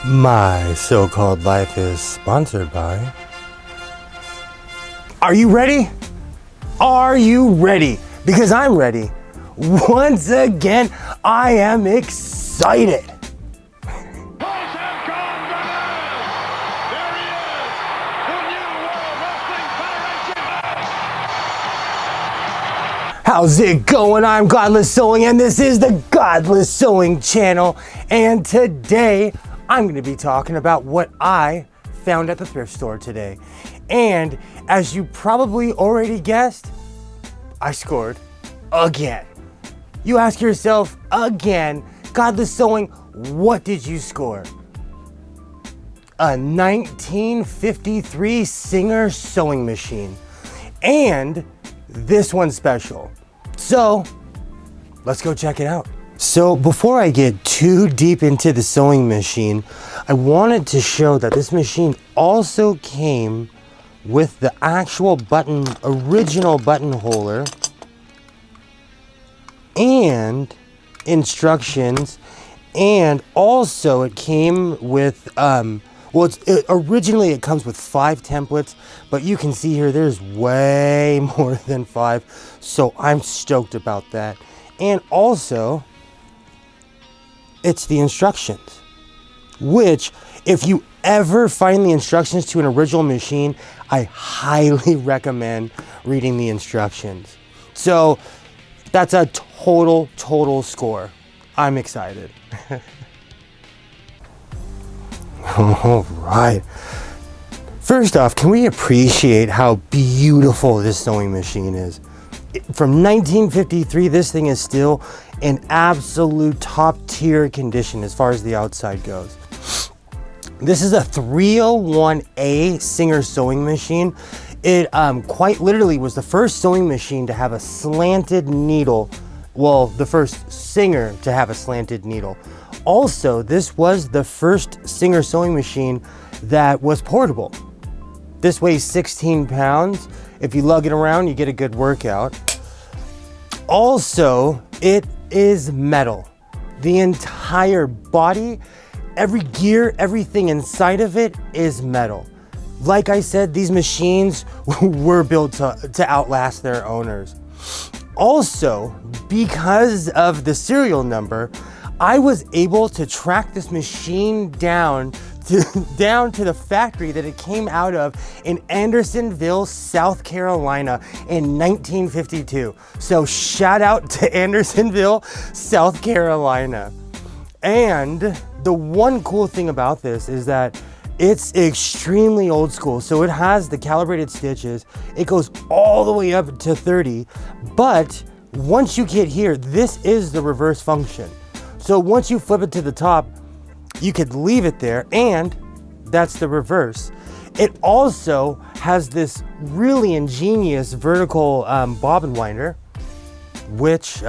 My so-called life is sponsored by... Are you ready? Are you ready? Because I'm ready. Once again, I am excited. How's it going? I'm Godless Sewing and this is the Godless Sewing channel. And today I'm going to be talking about what I found at the thrift store today. And as you probably already guessed, I scored again. You ask yourself again, Godless Sewing, what did you score? A 1953 Singer sewing machine. And this one's special. So let's go check it out. So before I get too deep into the sewing machine, I wanted to show that this machine also came with the actual original buttonholer and instructions, and also it came with originally it comes with 5 templates, but you can see here there's way more than 5, so I'm stoked about that. And also it's the instructions, which if you ever find the instructions to an original machine, I highly recommend reading the instructions. So that's a total score. I'm excited. All right. First off, can we appreciate how beautiful this sewing machine is? From 1953, this thing is still in absolute top tier condition as far as the outside goes. This is a 301A Singer sewing machine. It quite literally was the first sewing machine to have a slanted needle. Well, the first Singer to have a slanted needle. Also, this was the first Singer sewing machine that was portable. This weighs 16 pounds. If you lug it around, you get a good workout. Also, it is metal. The entire body, every gear, everything inside of it is metal. Like I said, these machines were built to outlast their owners. Also, because of the serial number, I was able to track this machine down to the factory that it came out of in Andersonville, South Carolina in 1952. So shout out to Andersonville, South Carolina. And the one cool thing about this is that it's extremely old school. So it has the calibrated stitches. It goes all the way up to 30. But once you get here, this is the reverse function. So once you flip it to the top, you could leave it there, and that's the reverse. It also has this really ingenious vertical bobbin winder, which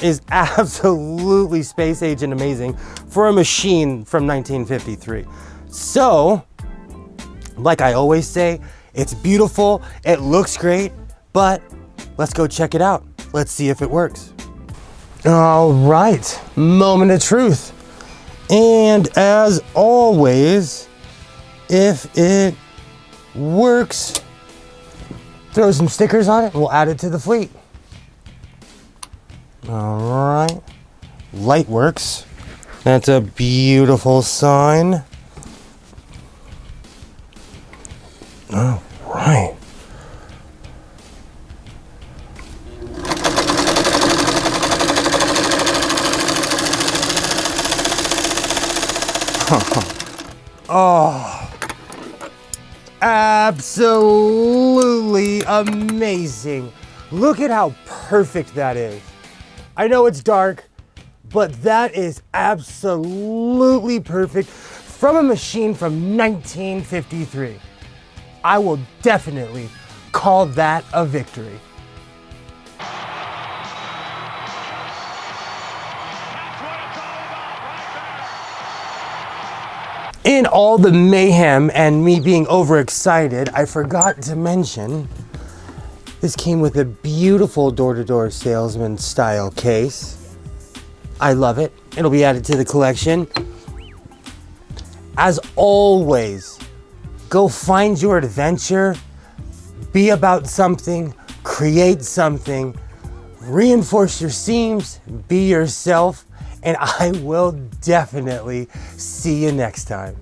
is absolutely space age and amazing for a machine from 1953. So, like I always say, it's beautiful, it looks great, but let's go check it out. Let's see if it works. All right, moment of truth. And as always, if it works, throw some stickers on it and we'll add it to the fleet. All right, light works. That's a beautiful sign. All right. Oh, absolutely amazing. Look at how perfect that is. I know it's dark, but that is absolutely perfect from a machine from 1953. I will definitely call that a victory. In all the mayhem and me being overexcited, I forgot to mention this came with a beautiful door-to-door salesman style case. I love it. It'll be added to the collection. As always, go find your adventure, be about something, create something, reinforce your seams, be yourself, and I will definitely see you next time.